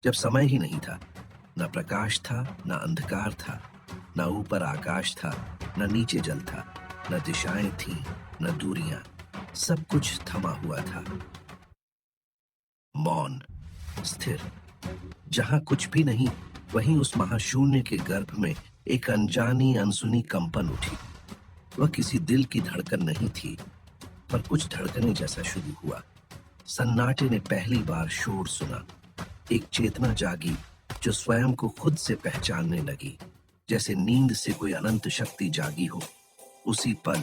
जब समय ही नहीं था, न प्रकाश था, न अंधकार था, न ऊपर आकाश था, न नीचे जल था, न दिशाएं थीं, न दूरियां, सब कुछ थमा हुआ था। मौन, स्थिर, जहां कुछ भी नहीं, वहीं उस महाशून्य के गर्भ में एक अनजानी अनसुनी कंपन उठी। वह किसी दिल की धड़कन नहीं थी, पर कुछ धड़कने जैसा शुरू हुआ। सन्नाटे ने पहली बार शोर सुना। एक चेतना जागी जो स्वयं को खुद से पहचानने लगी, जैसे नींद से कोई अनंत शक्ति जागी हो। उसी पल,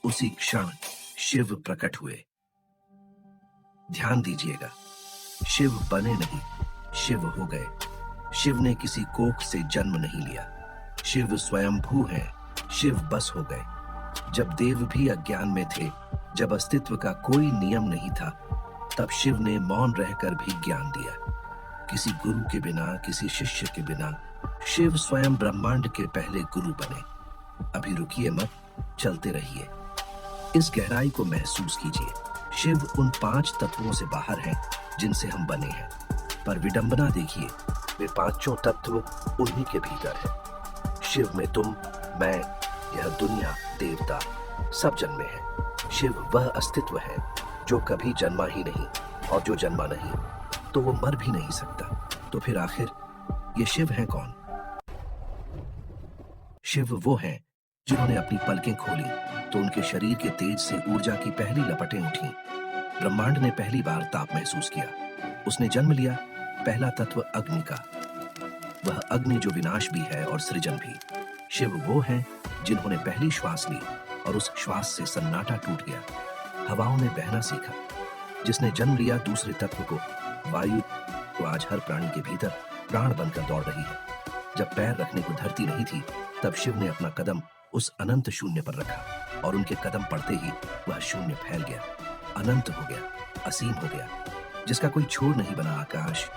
उसी क्षण शिव प्रकट हुए। ध्यान दीजिएगा, शिव बने नहीं, शिव हो गए। शिव ने किसी कोख से जन्म नहीं लिया। शिव स्वयंभू है, शिव बस हो गए। जब देव भी अज्ञान में थे, जब अस्तित्व का कोई नियम नहीं था, तब शिव ने मौन रहकर भी ज्ञान दिया। किसी गुरु के बिना, किसी शिष्य के बिना, शिव स्वयं ब्रह्मांड के पहले गुरु बने। अभी रुकिए मत, चलते रहिए। इस गहराई को महसूस कीजिए। शिव उन 5 तत्वों से बाहर हैं जिनसे हम बने हैं, पर विडंबना देखिए, वे पांचों तत्व उन्हीं के भीतर हैं। शिव में तुम, मैं, यह दुनिया, देवता सब जन्मे हैं। शिव वह अस्तित्व है जो कभी जन्मा ही नहीं, और जो जन्मा नहीं तो वो मर भी नहीं सकता। तो फिर आखिर ये शिव है कौन? शिव वो हैं जिन्होंने अपनी पलकें खोली तो उनके शरीर के तेज से ऊर्जा की पहली लपटें उठी। ब्रह्मांड ने पहली बार ताप महसूस किया। उसने जन्म लिया, पहला तत्व अग्नि का। वह अग्नि जो विनाश भी है और सृजन भी। शिव वो हैं जिन्होंने पहली श्वास ली और उस श्वास से सन्नाटा टूट गया। हवाओं ने बहना सीखा। जिसने जन्म लिया दूसरे तत्व को, वायु, तो आज हर प्राणी के भीतर प्राण बनकर दौड़ रही है। जब पैर रखने को धरती नहीं थी, तब शिव ने अपना कदम उस अनंत शून्य पर रखा, और उनके कदम पड़ते ही वह शून्य फैल गया, अनंत हो गया, असीम हो गया। जिसका कोई छोर नहीं बना आकाश।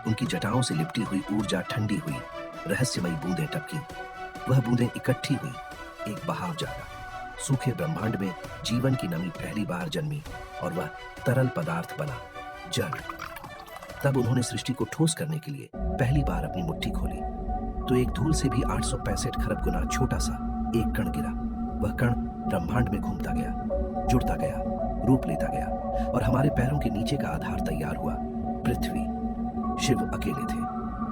उनकी जटाओं से लिपटी हुई ऊर्जा ठंडी हुई, रहस्यमयी बूंदें टपकी। वह बूंदें इकट्ठी हुई, एक बहाव जागा। सूखे ब्रह्मांड में जीवन की नमी पहली बार जन्मी, और वह तरल पदार्थ बना, जल। तब उन्होंने सृष्टि को ठोस करने के लिए पहली बार अपनी मुट्ठी खोली, तो एक धूल से भी 865 खरब गुना छोटा सा एक कण गिरा। वह कण ब्रह्मांड में घूमता गया, जुड़ता गया, रूप लेता गया, और हमारे पैरों के नीचे का आधार तैयार हुआ, पृथ्वी। शिव अकेले थे,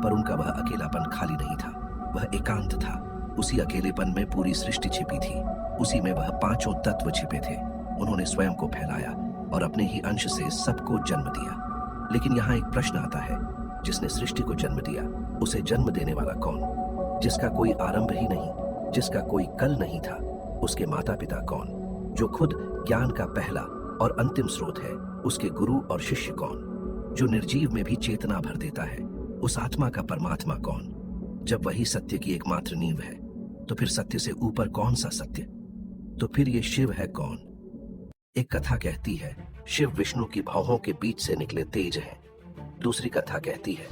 पर उनका वह अकेलापन खाली नहीं था, वह एकांत था। उसी अकेलेपन में पूरी सृष्टि छिपी थी, उसी में वह पांचों तत्व छिपे थे। उन्होंने स्वयं को फैलाया और अपने ही अंश से सबको जन्म दिया। लेकिन यहाँ एक प्रश्न आता है, जिसने सृष्टि को जन्म दिया, उसे जन्म देने वाला कौन? जिसका कोई आरंभ ही नहीं, जिसका कोई कल नहीं था, उसके माता पिता कौन? जो खुद ज्ञान का पहला और अंतिम स्रोत है, उसके गुरु और शिष्य कौन? जो निर्जीव में भी चेतना भर देता है, उस आत्मा का परमात्मा कौन? जब वही सत्य की एकमात्र नींव है, तो फिर सत्य से ऊपर कौन सा सत्य? तो फिर ये शिव है कौन? एक कथा कहती है, शिव विष्णु की भौहों के बीच से निकले तेज हैं। दूसरी कथा कहती है,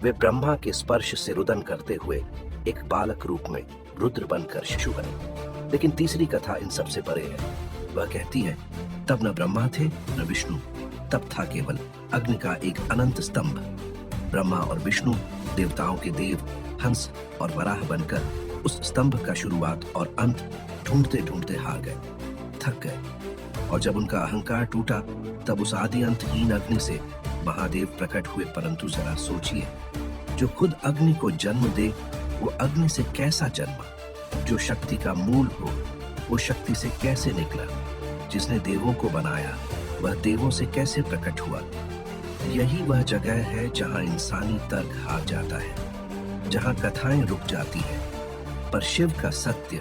वे ब्रह्मा के स्पर्श से रुदन करते हुए एक बालक रूप में रुद्र बनकर शिशु बने। लेकिन तीसरी कथा इन सबसे परे है। वह कहती है, तब न ब्रह्मा थे न विष्णु, तब था केवल अग्नि का एक अनंत स्तंभ। ब्रह्मा और विष्णु, देवताओं के देव, हंस और वराह बनकर उस स्तंभ का शुरुआत और अंत ढूंढते ढूंढते हार गए, थक गए। और जब उनका अहंकार टूटा, तब उस आदि अंतहीन अग्नि से महादेव प्रकट हुए। परंतु जरा सोचिए, जो खुद अग्नि को जन्म दे, वो अग्नि से कैसा जन्मा? जो शक्ति का मूल हो, वो शक्ति से कैसे निकला? जिसने देवों को बनाया, वह देवों से कैसे प्रकट हुआ? यही वह जगह है जहां इंसानी तर्क हार जाता है, जहां कथाएं रुक जाती हैं। पर शिव का सत्य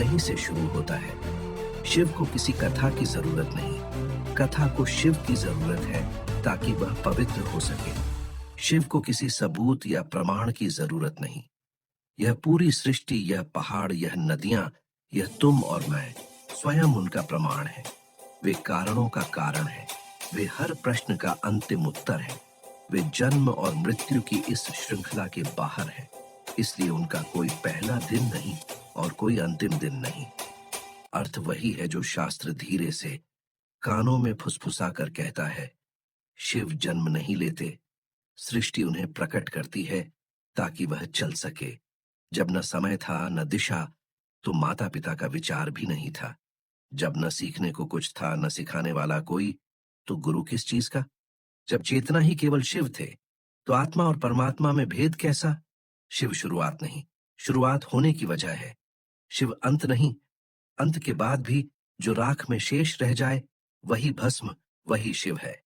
यहीं से शुरू होता है। शिव को किसी कथा की जरूरत नहीं, कथा को शिव की जरूरत है, ताकि वह पवित्र हो सके। शिव को किसी सबूत या प्रमाण की जरूरत नहीं। यह पूरी सृष्टि, यह पहाड़, यह नदियां, यह तुम और मैं, स्वयं उनका प्रमाण है। वे कारणों का कारण है, वे हर प्रश्न का अंतिम उत्तर है। वे जन्म और मृत्यु की इस श्रृंखला के बाहर है। इसलिए उनका कोई पहला दिन नहीं और कोई अंतिम दिन नहीं। अर्थ वही है जो शास्त्र धीरे से कानों में फुसफुसा कर कहता है, शिव जन्म नहीं लेते, सृष्टि उन्हें प्रकट करती है ताकि वह चल सके। जब न समय था न दिशा, तो माता पिता का विचार भी नहीं था। जब न सीखने को कुछ था न सिखाने वाला कोई, तो गुरु किस चीज का। जब चेतना ही केवल शिव थे, तो आत्मा और परमात्मा में भेद कैसा। शिव शुरुआत नहीं, शुरुआत होने की वजह है। शिव अंत नहीं, अंत के बाद भी जो राख में शेष रह जाए, वही भस्म, वही शिव है।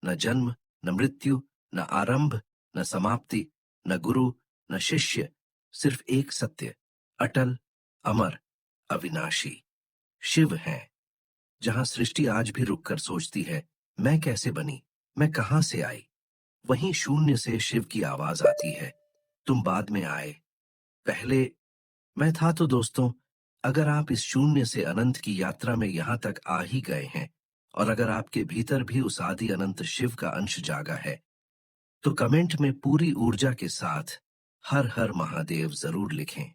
न जन्म, न मृत्यु, न आरंभ, न समाप्ति, न गुरु, न शिष्य, सिर्फ एक सत्य, अटल, अमर, अविनाशी, शिव है। जहां सृष्टि आज भी रुककर सोचती है, मैं कैसे बनी, मैं कहां से आई, वहीं शून्य से शिव की आवाज आती है, तुम बाद में आए, पहले मैं था। तो दोस्तों, अगर आप इस शून्य से अनंत की यात्रा में यहां तक आ ही गए हैं, और अगर आपके भीतर भी उस आदि अनंत शिव का अंश जागा है, तो कमेंट में पूरी ऊर्जा के साथ हर हर महादेव जरूर लिखें।